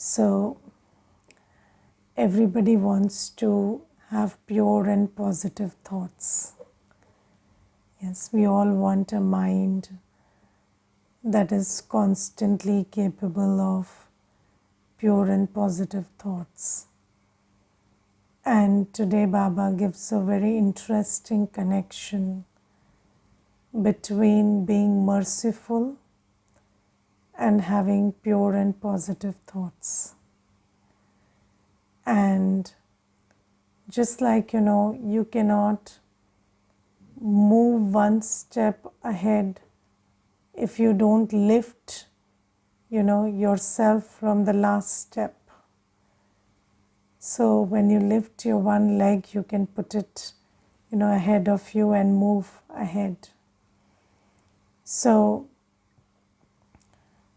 So everybody wants to have pure and positive thoughts. Yes, we all want a mind that is constantly capable of pure and positive thoughts. And today Baba gives a very interesting connection between being merciful and having pure and positive thoughts. And just like you cannot move one step ahead if you don't lift yourself from the last step. So when you lift your one leg, you can put it ahead of you and move ahead. So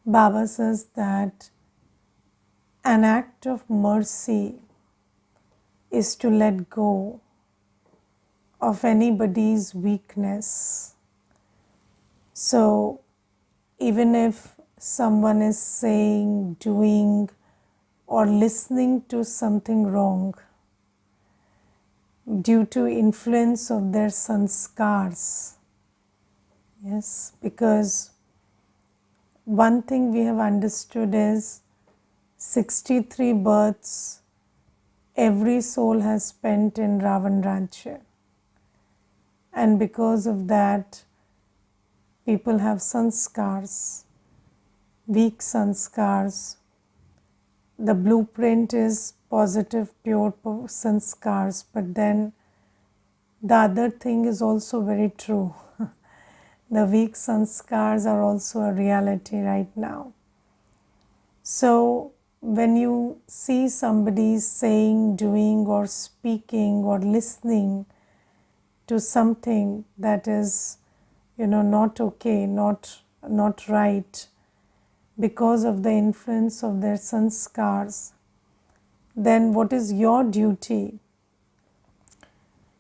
Baba says that an act of mercy is to let go of anybody's weakness. So even if someone is saying, doing, or listening to something wrong due to influence of their sanskars, yes, because one thing we have understood is 63 births every soul has spent in Ravan Rajya, and because of that people have sanskars, weak sanskars. The blueprint is positive, pure sanskars, but then the other thing is also very true. The weak sanskars are also a reality right now. So when you see somebody saying, doing, or speaking, or listening to something that is, not okay, not right, because of the influence of their sanskars, then what is your duty?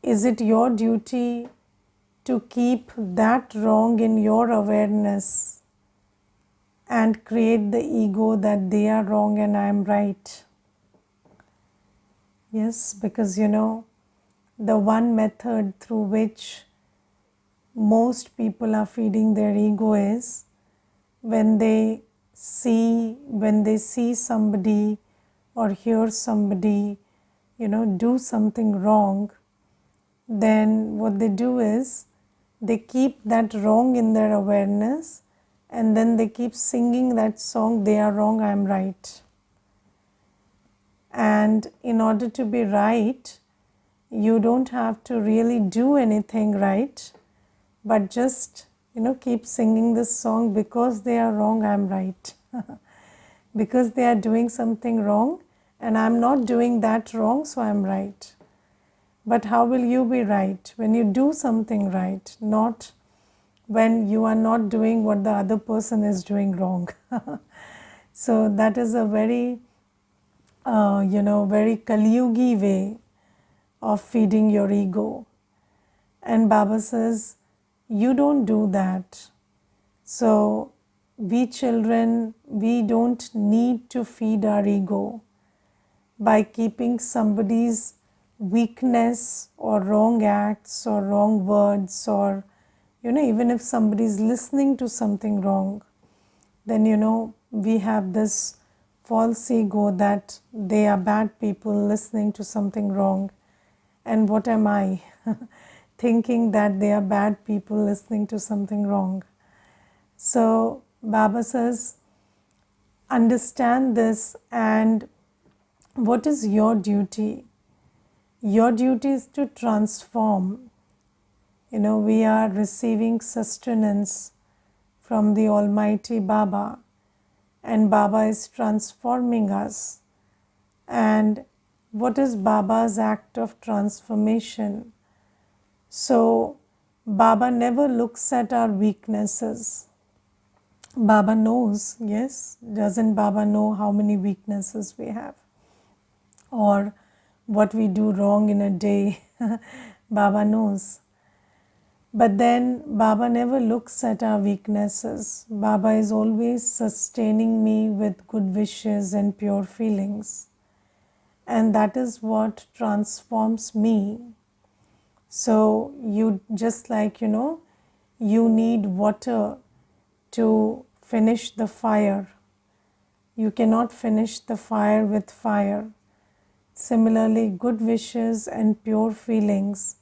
Is it your duty to keep that wrong in your awareness and create the ego that they are wrong and I am right? Yes, because the one method through which most people are feeding their ego is when they see somebody or hear somebody do something wrong, then what they do is they keep that wrong in their awareness and then they keep singing that song, they are wrong, I am right. And in order to be right, you don't have to really do anything right, but just keep singing this song, because they are wrong, I am right. Because they are doing something wrong and I am not doing that wrong, so I am right. But how will you be right? When you do something right, not when you are not doing what the other person is doing wrong. So that is a very very Kaliyugi way of feeding your ego. And Baba says, you don't do that. So we children, we don't need to feed our ego by keeping somebody's weakness or wrong acts or wrong words, or even if somebody is listening to something wrong, then we have this false ego that they are bad people listening to something wrong. And what am I? Thinking that they are bad people listening to something wrong. So Baba says, understand this, and what is your duty? Your duty is to transform. We are receiving sustenance from the Almighty Baba, and Baba is transforming us. And what is Baba's act of transformation? So Baba never looks at our weaknesses. Baba knows, yes, doesn't Baba know how many weaknesses we have? Or what we do wrong in a day? Baba knows. But then Baba never looks at our weaknesses. Baba is always sustaining me with good wishes and pure feelings. And that is what transforms me. So you just like, you need water to finish the fire. You cannot finish the fire with fire. Similarly, good wishes and pure feelings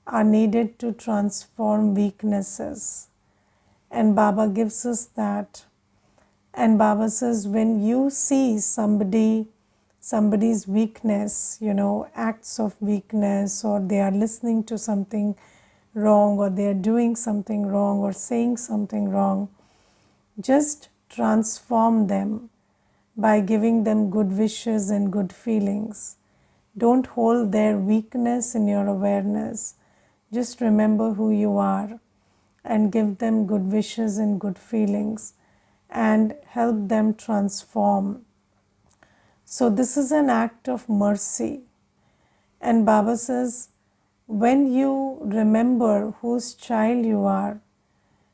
are needed to transform weaknesses. And Baba gives us that. And Baba says, when you see somebody's weakness, acts of weakness, or they are listening to something wrong, or they are doing something wrong, or saying something wrong, just transform them by giving them good wishes and good feelings. Don't hold their weakness in your awareness. Just remember who you are and give them good wishes and good feelings and help them transform. So this is an act of mercy. And Baba says, when you remember whose child you are,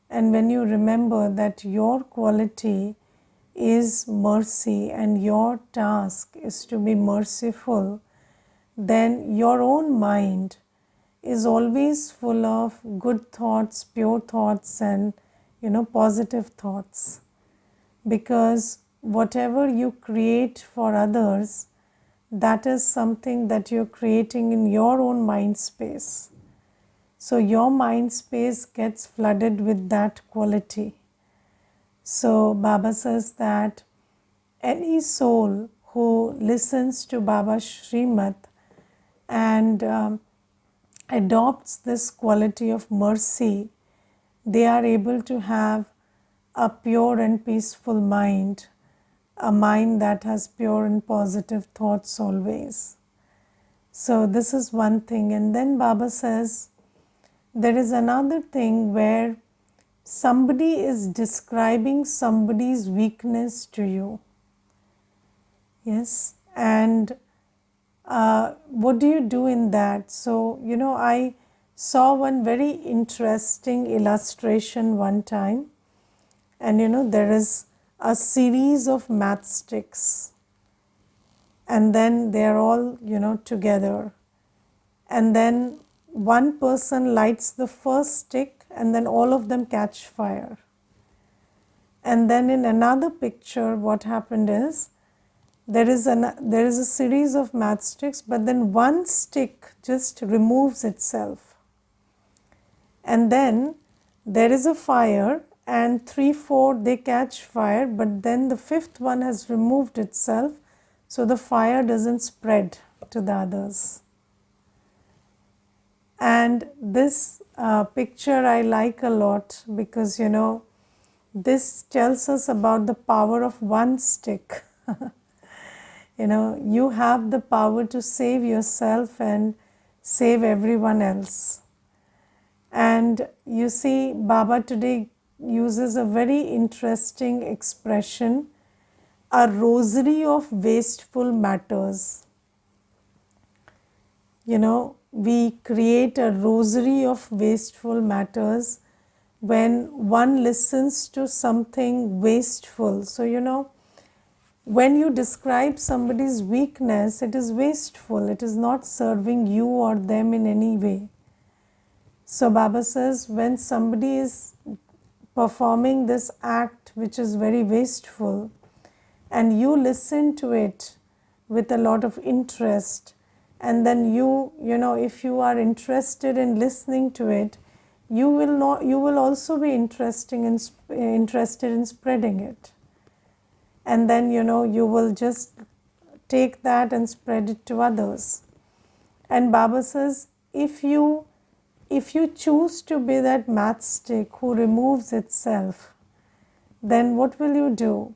and when you remember that your quality is mercy and your task is to be merciful, then your own mind is always full of good thoughts, pure thoughts, and positive thoughts. Because whatever you create for others, that is something that you're creating in your own mind space. So your mind space gets flooded with that quality. So Baba says that any soul who listens to Baba's Srimad and adopts this quality of mercy, they are able to have a pure and peaceful mind, a mind that has pure and positive thoughts always. So this is one thing. And then Baba says, there is another thing where somebody is describing somebody's weakness to you. Yes, and what do you do in that? So, I saw one very interesting illustration one time, and there is a series of matchsticks, and then they're all, together. And then one person lights the first stick, and then all of them catch fire. And then in another picture, what happened is, there is a series of matchsticks, but then one stick just removes itself. And then there is a fire, and 3, 4, they catch fire, but then the 5th one has removed itself, so the fire doesn't spread to the others. And this picture I like a lot because, this tells us about the power of one stick. You have the power to save yourself and save everyone else. And you see, Baba today uses a very interesting expression, a rosary of wasteful matters. We create a rosary of wasteful matters when one listens to something wasteful. So, when you describe somebody's weakness, it is wasteful. It is not serving you or them in any way. So Baba says, when somebody is performing this act which is very wasteful, and you listen to it with a lot of interest, and then if you are interested in listening to it, you will also be interested in spreading it. And then you will just take that and spread it to others. And Baba says, if you choose to be that matchstick who removes itself, then what will you do?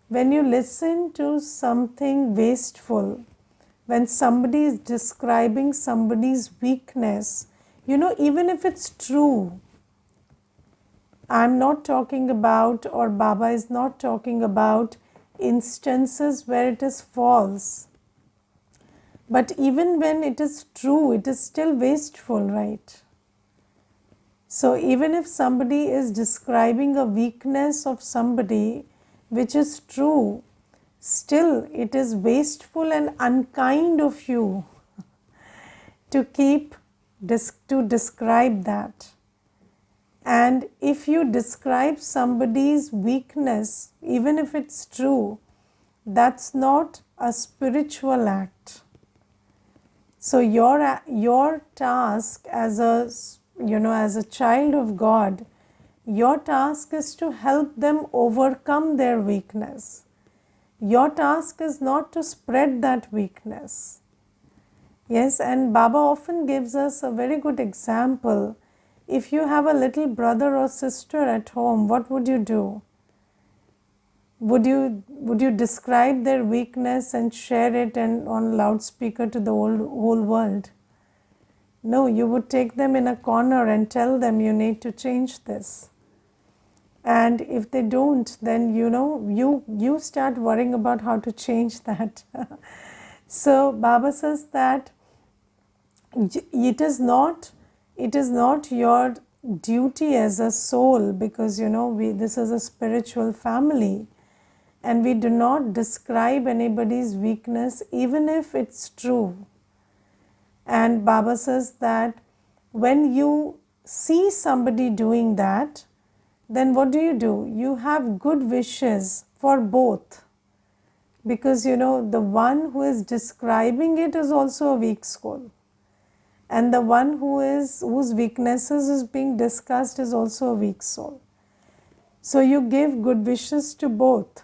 When you listen to something wasteful, when somebody is describing somebody's weakness, even if it's true, I'm not talking about, or Baba is not talking about instances where it is false. But even when it is true, it is still wasteful, right? So even if somebody is describing a weakness of somebody which is true, still it is wasteful and unkind of you to to describe that. And if you describe somebody's weakness, even if it's true, that's not a spiritual act. So your task as a child of God, your task is to help them overcome their weakness. Your task is not to spread that weakness. Yes, and Baba often gives us a very good example. If you have a little brother or sister at home, what would you do? Would you describe their weakness and share it and on loudspeaker to the whole world? No, you would take them in a corner and tell them you need to change this. And if they don't, then you start worrying about how to change that. So Baba says that it is not your duty as a soul, because this is a spiritual family, and we do not describe anybody's weakness even if it's true. And Baba says that when you see somebody doing that, then what do? You have good wishes for both, because the one who is describing it is also a weak soul, and the one whose weaknesses is being discussed is also a weak soul. So you give good wishes to both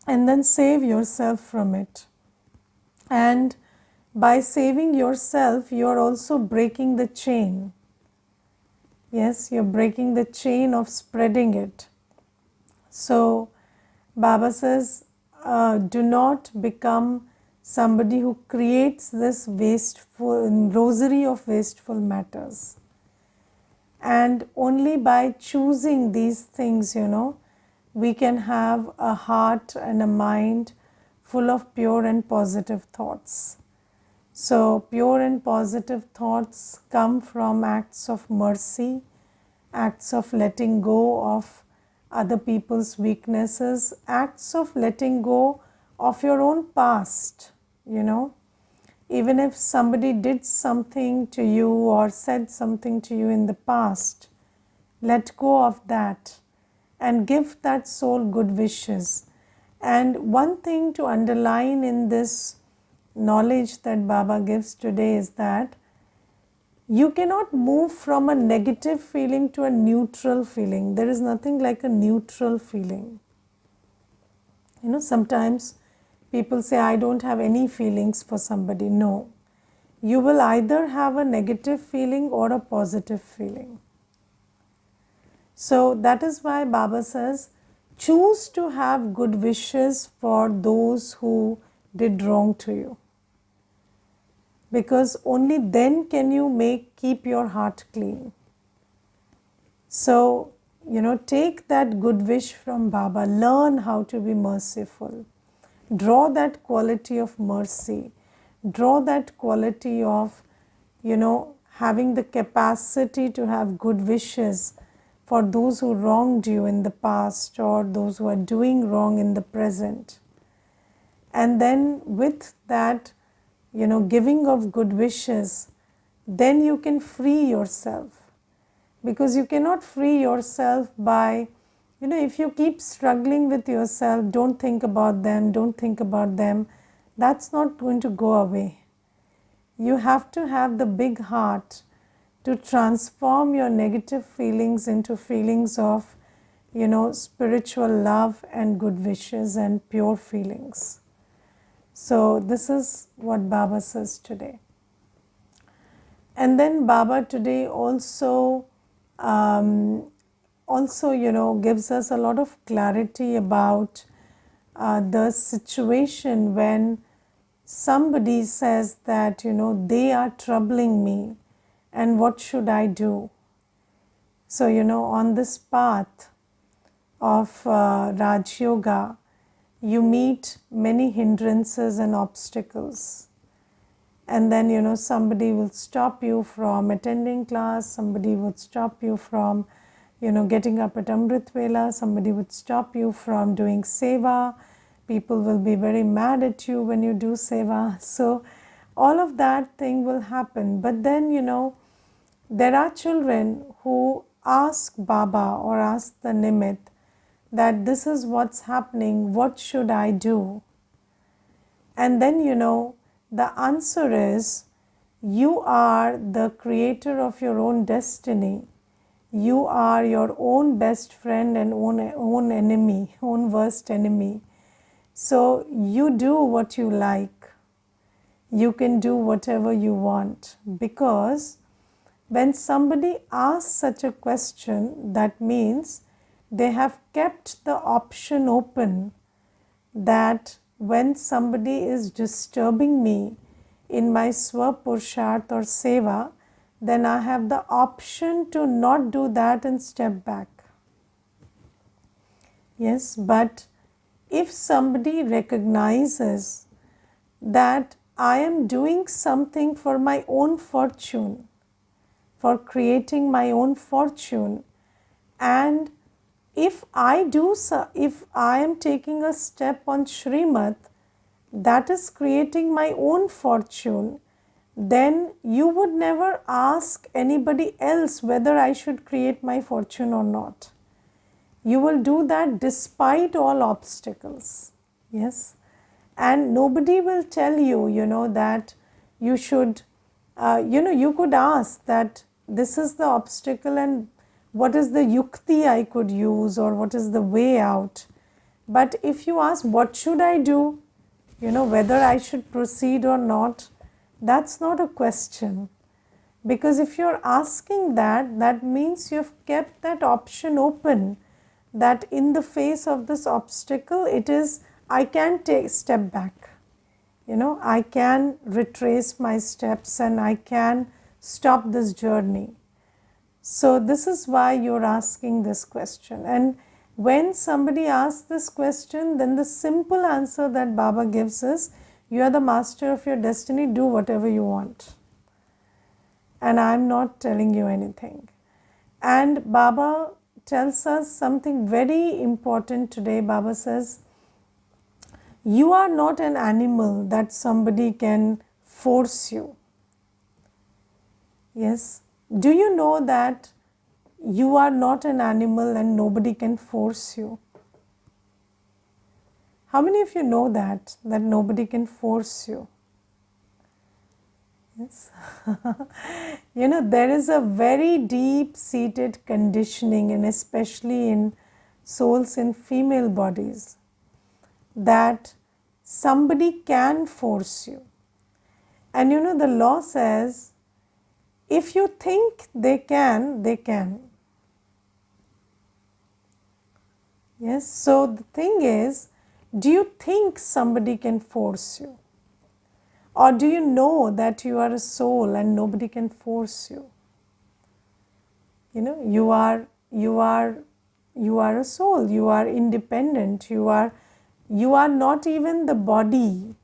and then save yourself from it. And by saving yourself, you are also breaking the chain. Yes, you're breaking the chain of spreading it. So Baba says, do not become somebody who creates this rosary of wasteful matters. And only by choosing these things, we can have a heart and a mind full of pure and positive thoughts. So pure and positive thoughts come from acts of mercy, acts of letting go of other people's weaknesses, acts of letting go of your own past. Even if somebody did something to you or said something to you in the past, let go of that and give that soul good wishes. And one thing to underline in this knowledge that Baba gives today is that you cannot move from a negative feeling to a neutral feeling. There is nothing like a neutral feeling. Sometimes people say, I don't have any feelings for somebody. No. You will either have a negative feeling or a positive feeling. So that is why Baba says, choose to have good wishes for those who did wrong to you. Because only then can you keep your heart clean. So, take that good wish from Baba. Learn how to be merciful. Draw that quality of mercy. Draw that quality of, having the capacity to have good wishes for those who wronged you in the past or those who are doing wrong in the present. And then with that, giving of good wishes, then you can free yourself. Because you cannot free yourself by, if you keep struggling with yourself, don't think about them, that's not going to go away. You have to have the big heart to transform your negative feelings into feelings of, spiritual love and good wishes and pure feelings. So this is what Baba says today. And then Baba today also gives us a lot of clarity about the situation when somebody says that, they are troubling me and what should I do? So, on this path of Raj Yoga, you meet many hindrances and obstacles. and then somebody will stop you from attending class, somebody would stop you from getting up at Amrit Vela, somebody would stop you from doing seva, people will be very mad at you when you do seva. So all of that thing will happen. But then there are children who ask Baba or ask the Nimit that this is what's happening, what should I do? And then the answer is, you are the creator of your own destiny. You are your own best friend and own enemy, own worst enemy. So you do what you like. You can do whatever you want, because when somebody asks such a question, that means they have kept the option open that when somebody is disturbing me in my Swa-Purusharth or Seva, then I have the option to not do that and step back. Yes, but if somebody recognizes that I am doing something for my own fortune, for creating my own fortune, and if I am taking a step on Srimad that is creating my own fortune, then you would never ask anybody else whether I should create my fortune or not. You will do that despite all obstacles. Yes, and nobody will tell you, that you should, you could ask that this is the obstacle and what is the yukti I could use, or what is the way out. But if you ask what should I do, whether I should proceed or not, that's not a question. Because if you're asking that, that means you've kept that option open, that in the face of this obstacle, it is, I can take step back. I can retrace my steps and I can stop this journey. So this is why you're asking this question. And when somebody asks this question, then the simple answer that Baba gives is, you are the master of your destiny, do whatever you want. And I'm not telling you anything. And Baba tells us something very important today. Baba says, you are not an animal that somebody can force you. Yes. Do you know that you are not an animal and nobody can force you? How many of you know that nobody can force you? Yes. There is a very deep-seated conditioning, and especially in souls in female bodies, that somebody can force you. And the law says, if you think they can, they can. Yes, so the thing is, do you think somebody can force you? Or do you know that you are a soul and nobody can force you? You are a soul, you are independent, you are not even the body.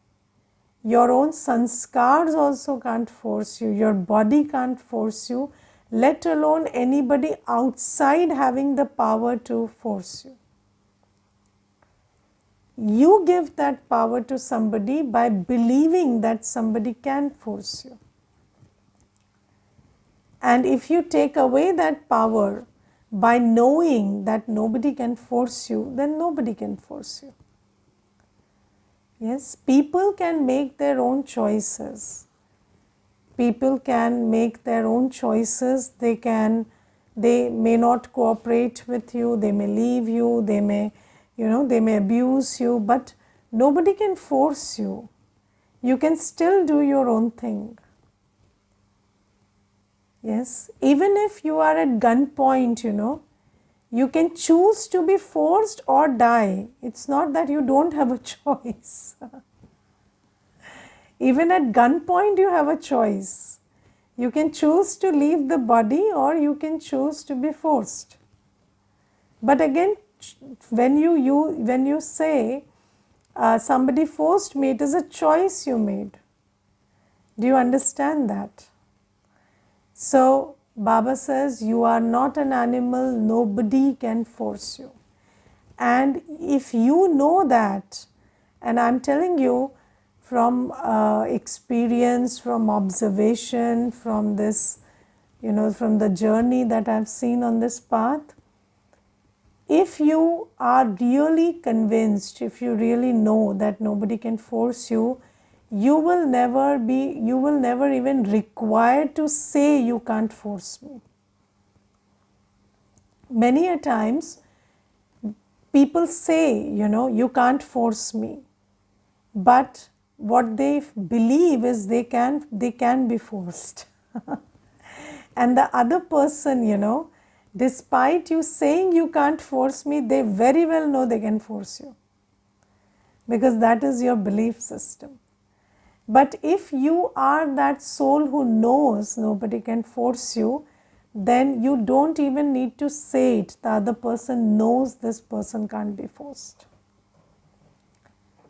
Your own sanskars also can't force you, your body can't force you, let alone anybody outside having the power to force you. You give that power to somebody by believing that somebody can force you. And if you take away that power by knowing that nobody can force you, then nobody can force you. Yes, people can make their own choices. People can make their own choices. They may not cooperate with you, they may leave you, they may abuse you, but nobody can force you. You can still do your own thing. Yes, even if you are at gunpoint, you can choose to be forced or die. It's not that you don't have a choice. Even at gunpoint, you have a choice. You can choose to leave the body or you can choose to be forced. But again, when you say somebody forced me, it is a choice you made. Do you understand that? So Baba says you are not an animal, nobody can force you. And if you know that, and I'm telling you from experience, from observation, from this, from the journey that I've seen on this path, if you are really convinced, if you really know that nobody can force you, you will never even require to say you can't force me. Many a times people say, you can't force me, but what they believe is they can be forced. And the other person, despite you saying you can't force me, they very well know they can force you, because that is your belief system. But if you are that soul who knows nobody can force you, then you don't even need to say it. The other person knows this person can't be forced.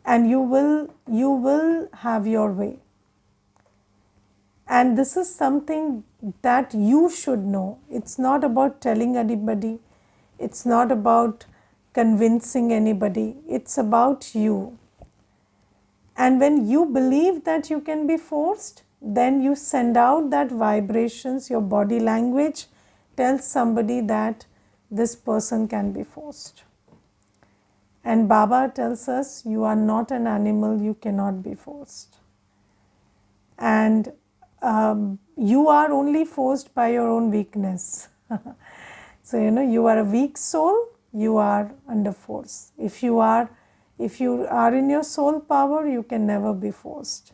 And you will have your way. And this is something that you should know. It's not about telling anybody. It's not about convincing anybody. It's about you. And when you believe that you can be forced, then you send out that vibrations, your body language tells somebody that this person can be forced. And Baba tells us, you are not an animal, you cannot be forced. And you are only forced by your own weakness. So, you are a weak soul, you are under force. If you are in your soul power, you can never be forced.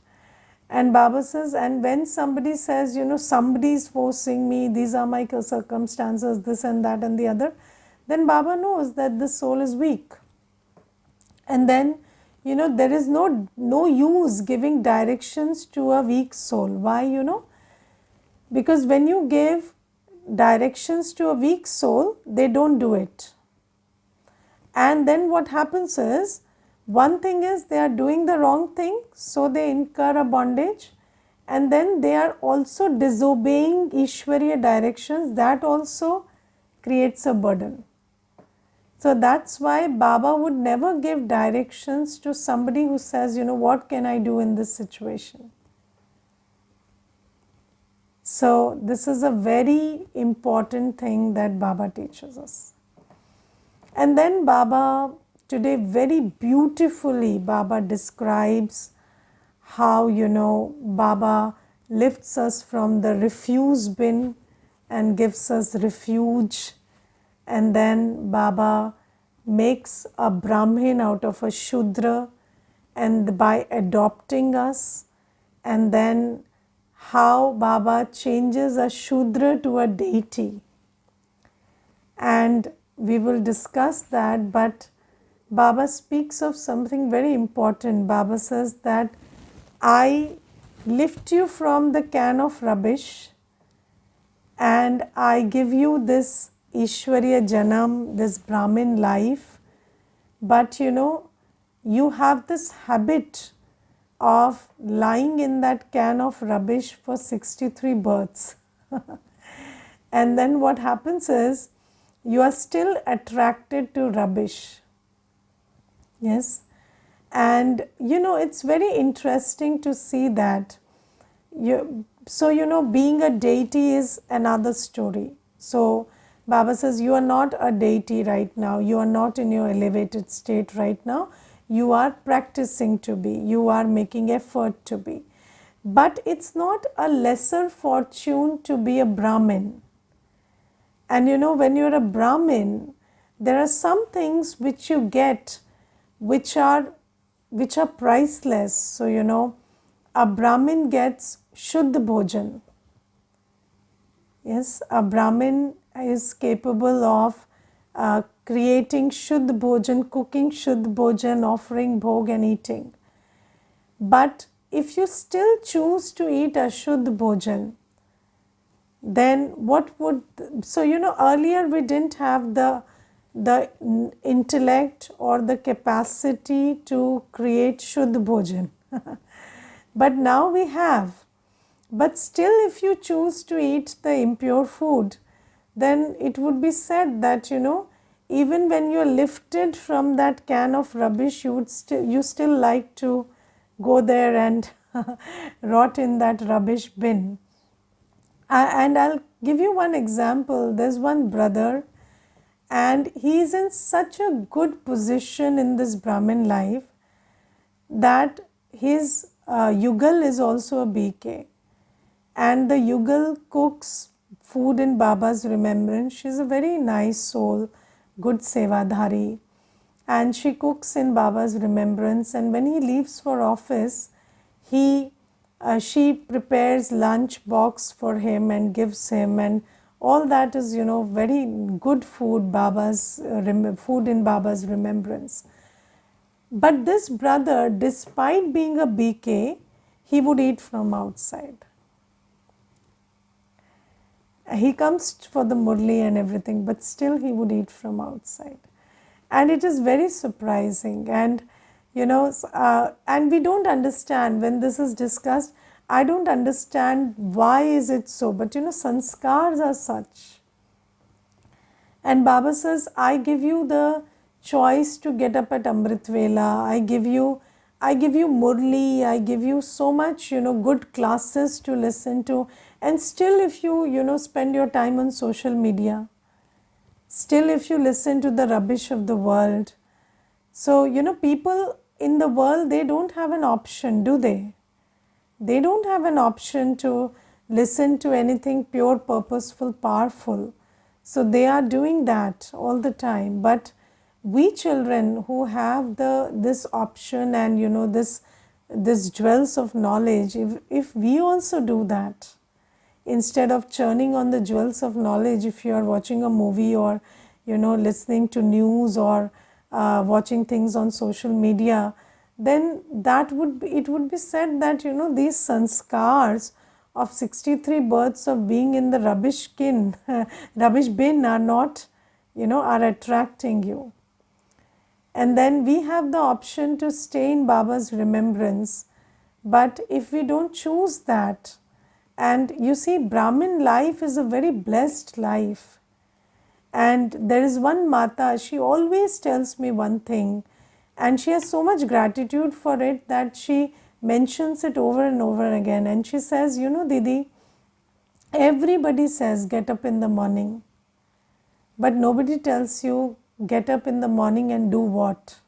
And Baba says, and when somebody says, somebody is forcing me, these are my circumstances, this and that and the other, then Baba knows that the soul is weak. And then, there is no use giving directions to a weak soul. Why, Because when you give directions to a weak soul, they don't do it. And then what happens is, one thing is they are doing the wrong thing, so they incur a bondage, and then they are also disobeying Ishwariya directions, that also creates a burden. So that's why Baba would never give directions to somebody who says, what can I do in this situation? So this is a very important thing that Baba teaches us. And then Baba, today very beautifully, Baba describes how, Baba lifts us from the refuse bin and gives us refuge. And then Baba makes a Brahmin out of a Shudra, and by adopting us, and then how Baba changes a Shudra to a deity. And we will discuss that, but Baba speaks of something very important. Baba says that I lift you from the can of rubbish and I give you this Ishwariya Janam, this Brahmin life, but you have this habit of lying in that can of rubbish for 63 births. And then what happens is, you are still attracted to rubbish. Yes. And it's very interesting to see that. So being a deity is another story. So Baba says, you are not a deity right now. You are not in your elevated state right now. You are practicing to be. You are making effort to be. But it's not a lesser fortune to be a Brahmin. And when you're a Brahmin, there are some things which you get which are priceless. So a Brahmin gets Shuddha Bhojan. Yes, a Brahmin is capable of creating Shuddha Bhojan, cooking Shuddha Bhojan, offering bhog and eating. But if you still choose to eat Ashuddha Bhojan, then what would, so earlier we didn't have the intellect or the capacity to create Shuddha Bhojan. But now we have. But still, if you choose to eat the impure food, then it would be said that, even when you're lifted from that can of rubbish, you still like to go there and rot in that rubbish bin. And I'll give you one example. There's one brother, and he's in such a good position in this Brahmin life that his Yugal is also a BK, and the Yugal cooks food in Baba's remembrance. She's a very nice soul, good sevadhari, and she cooks in Baba's remembrance. And when he leaves for office, she prepares lunch box for him and gives him, and all that is, very good food, Baba's food in Baba's remembrance. But this brother, despite being a BK, he would eat from outside. He comes for the murli and everything, but still he would eat from outside. And it is very surprising. And, and we don't understand when this is discussed. I don't understand why is it so, but sanskars are such. And Baba says, I give you the choice to get up at Amrit Vela. I give you murli, I give you so much, good classes to listen to. And still if you, spend your time on social media, still if you listen to the rubbish of the world. So, people in the world, they don't have an option, do they? They don't have an option to listen to anything pure, purposeful, powerful. So they are doing that all the time. But we children who have this option and this jewels of knowledge, if we also do that, instead of churning on the jewels of knowledge, if you are watching a movie or listening to news or watching things on social media, then it would be said that these sanskars of 63 births of being in the rubbish bin are not, are attracting you. And then we have the option to stay in Baba's remembrance. But if we don't choose that, and you see, Brahmin life is a very blessed life. And there is one Mata, she always tells me one thing, and she has so much gratitude for it that she mentions it over and over again. And she says, Didi, everybody says get up in the morning, but nobody tells you get up in the morning and do what.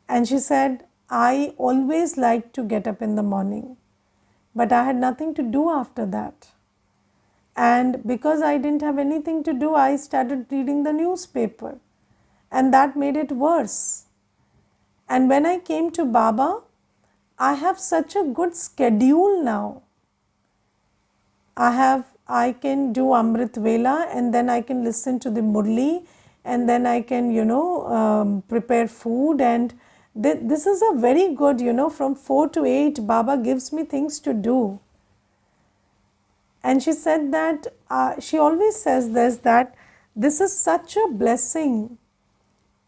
And she said, I always liked to get up in the morning, but I had nothing to do after that. And because I didn't have anything to do, I started reading the newspaper, and that made it worse. And when I came to Baba, I have such a good schedule now. I can do Amrit Vela, and then I can listen to the Murli, and then I can, prepare food. And this is a very good, from 4 to 8, Baba gives me things to do. And she said that, she always says this, that this is such a blessing.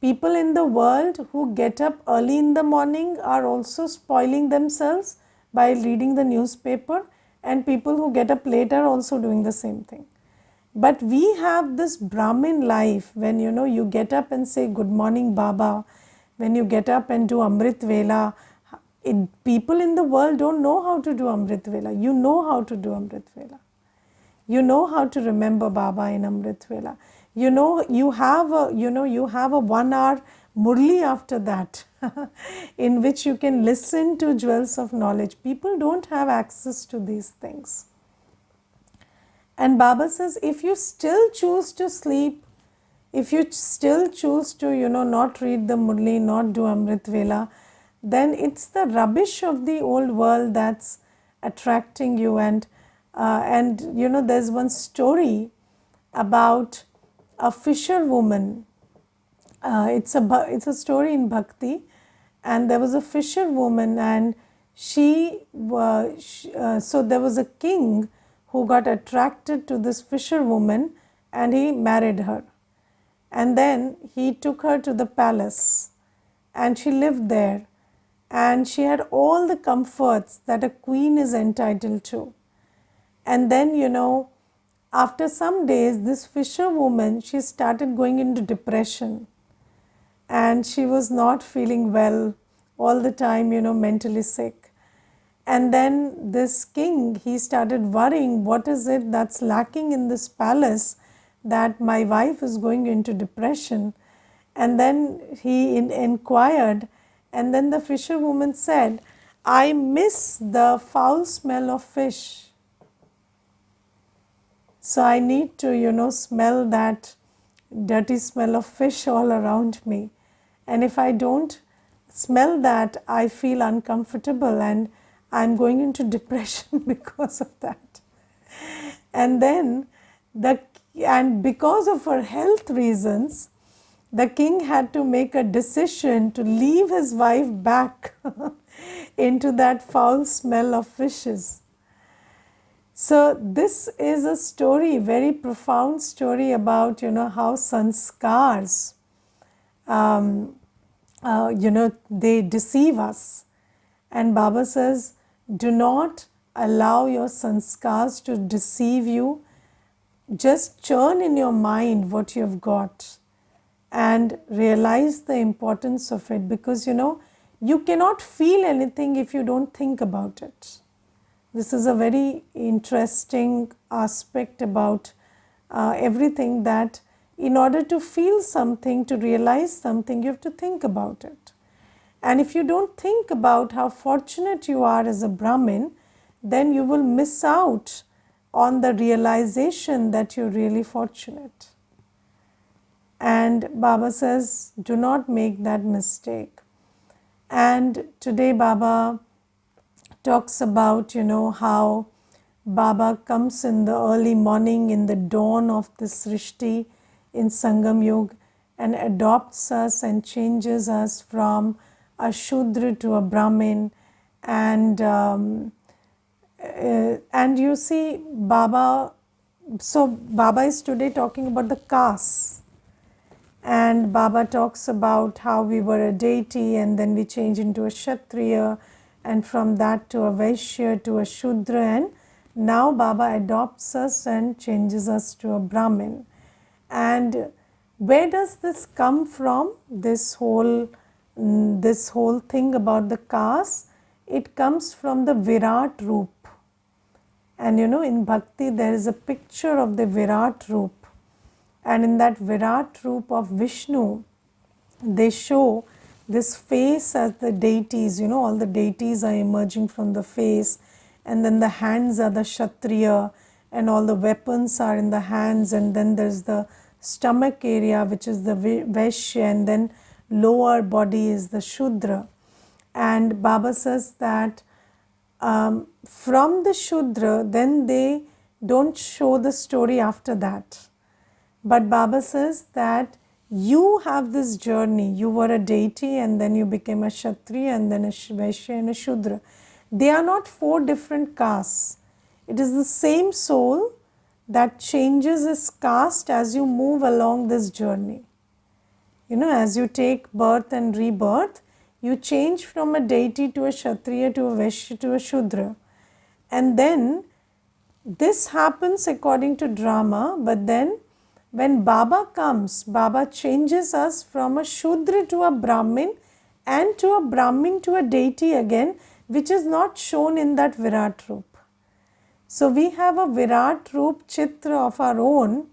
People in the world who get up early in the morning are also spoiling themselves by reading the newspaper, and people who get up late are also doing the same thing. But we have this Brahmin life when you get up and say good morning Baba, when you get up and do Amrit Vela. People in the world don't know how to do Amrit Vela. You know how to do Amrit Vela. You know how to remember Baba in Amrit Vela. You have a 1 hour murli after that in which you can listen to jewels of knowledge. People don't have access to these things. And Baba says, if you still choose to sleep, if you still choose to, not read the murli, not do Amrit Vela, then it's the rubbish of the old world that's attracting you. And there's one story about a fisherwoman. It's a story in Bhakti, and there was a fisherwoman, and so there was a king who got attracted to this fisherwoman, and he married her. And then he took her to the palace, and she lived there. and she had all the comforts that a queen is entitled to. And then, after some days, this fisherwoman, she started going into depression, and she was not feeling well all the time, mentally sick. And then this king, he started worrying, what is it that's lacking in this palace that my wife is going into depression? And then he inquired, and then the fisherwoman said, I miss the foul smell of fish. So I need to, smell that dirty smell of fish all around me. And if I don't smell that, I feel uncomfortable and I'm going into depression because of that. And then because of her health reasons, the king had to make a decision to leave his wife back into that foul smell of fishes. So this is a story, very profound story about, how sanskars, they deceive us. And Baba says, do not allow your sanskars to deceive you. Just churn in your mind what you have got and realize the importance of it, because, you cannot feel anything if you don't think about it. This is a very interesting aspect about everything, that in order to feel something, to realize something, you have to think about it. And if you don't think about how fortunate you are as a Brahmin, then you will miss out on the realization that you're really fortunate. And Baba says, do not make that mistake. And today Baba talks about, how Baba comes in the early morning, in the dawn of the Srishti in Sangam Yuga, and adopts us and changes us from a Shudra to a Brahmin. And you see Baba, so Baba is today talking about the castes. And Baba talks about how we were a deity and then we change into a Kshatriya, and from that to a Vaishya, to a Shudra, and now Baba adopts us and changes us to a Brahmin. And where does this come from, this whole thing about the caste? It comes from the Virat Roop. And in Bhakti there is a picture of the Virat Roop. And in that Virat Roop of Vishnu, they show this face as the deities, all the deities are emerging from the face, and then the hands are the Kshatriya, and all the weapons are in the hands, and then there's the stomach area which is the Vaishya, and then lower body is the Shudra. And Baba says that from the Shudra, then they don't show the story after that. But Baba says that you have this journey. You were a deity and then you became a Kshatriya and then a Vaishya and a Shudra. They are not four different castes. It is the same soul that changes its caste as you move along this journey. As you take birth and rebirth, you change from a deity to a Kshatriya to a Vaishya to a Shudra. And then this happens according to drama, but then when Baba comes, Baba changes us from a Shudra to a Brahmin, and to a Brahmin to a deity again, which is not shown in that Virat Roop. So we have a Virat Roop Chitra of our own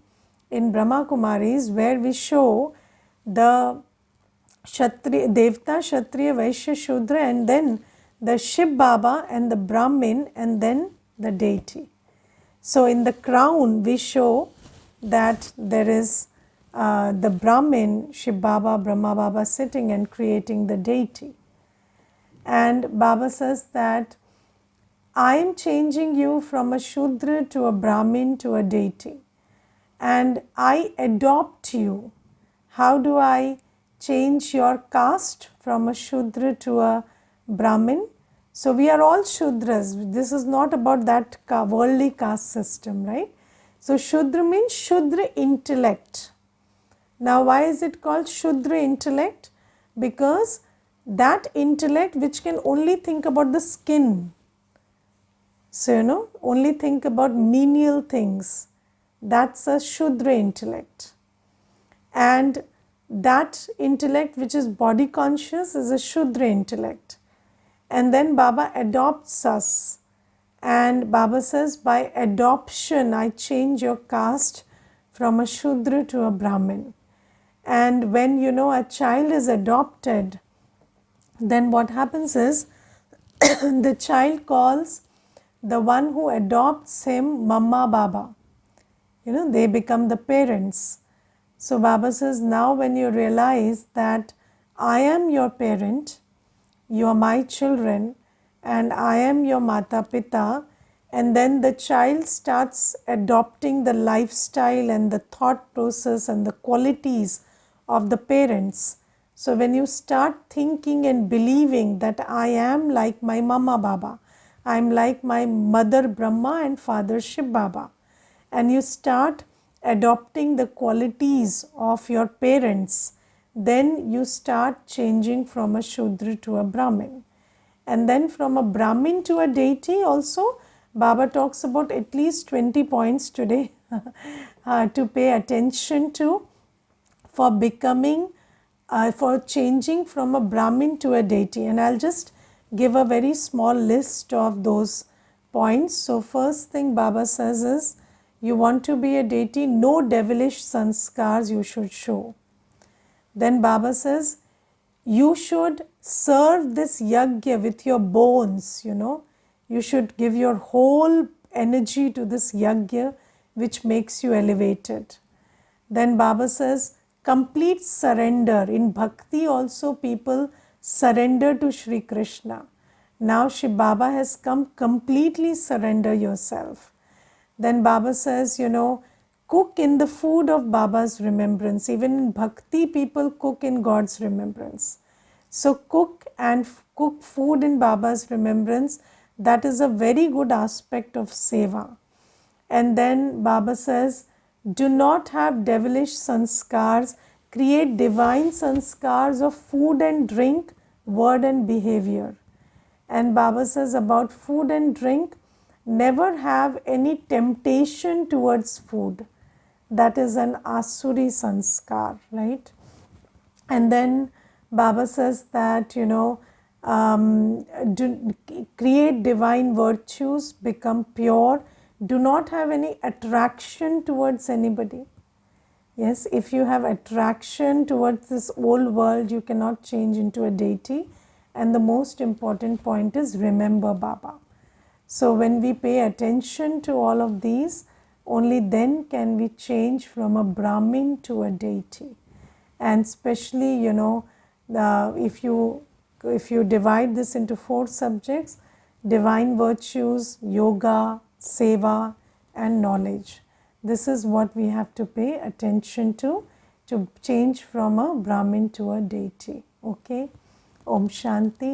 in Brahma Kumaris, where we show the Devta, Kshatriya, Vaishya, Shudra, and then the Shiv Baba and the Brahmin, and then the deity. So in the crown we show that there is the Brahmin, Shiv Baba, Brahma Baba sitting and creating the deity. And Baba says that I am changing you from a Shudra to a Brahmin to a deity, and I adopt you. How do I change your caste from a Shudra to a Brahmin? So we are all Shudras. This is not about that worldly caste system, right? So Shudra means Shudra intellect. Now why is it called Shudra intellect? Because that intellect which can only think about the skin. So, only think about menial things. That's a Shudra intellect. And that intellect which is body conscious is a Shudra intellect. And then Baba adopts us. And Baba says, by adoption, I change your caste from a Shudra to a Brahmin. And when a child is adopted, then what happens is the child calls the one who adopts him Mama Baba. They become the parents. So Baba says, now when you realize that I am your parent, you are my children, and I am your Mata Pita, and then the child starts adopting the lifestyle and the thought process and the qualities of the parents. So when you start thinking and believing that I am like my Mama Baba, I am like my mother Brahma and father Shiv Baba, and you start adopting the qualities of your parents, then you start changing from a Shudra to a Brahmin. And then from a Brahmin to a deity also, Baba talks about at least 20 points today to pay attention to for becoming, for changing from a Brahmin to a deity. And I'll just give a very small list of those points. So first thing Baba says is, you want to be a deity, no devilish sanskars you should show. Then Baba says, you should serve this yajna with your bones, You should give your whole energy to this yajna which makes you elevated. Then Baba says, complete surrender. In bhakti also people surrender to Shri Krishna. Now Shri Baba has come, completely surrender yourself. Then Baba says, cook in the food of Baba's remembrance. Even in bhakti, people cook in God's remembrance. So cook food in Baba's remembrance. That is a very good aspect of seva. And then Baba says, do not have devilish sanskars. Create divine sanskars of food and drink, word and behavior. And Baba says about food and drink, never have any temptation towards food. That is an asuri sanskar, right? And then Baba says that, create divine virtues, become pure, do not have any attraction towards anybody. Yes, if you have attraction towards this old world, you cannot change into a deity. And the most important point is remember Baba. So when we pay attention to all of these, only then can we change from a Brahmin to a deity. And especially, if you divide this into 4 subjects, divine virtues, yoga, seva, and knowledge. This is what we have to pay attention to change from a Brahmin to a deity. Okay? Om Shanti.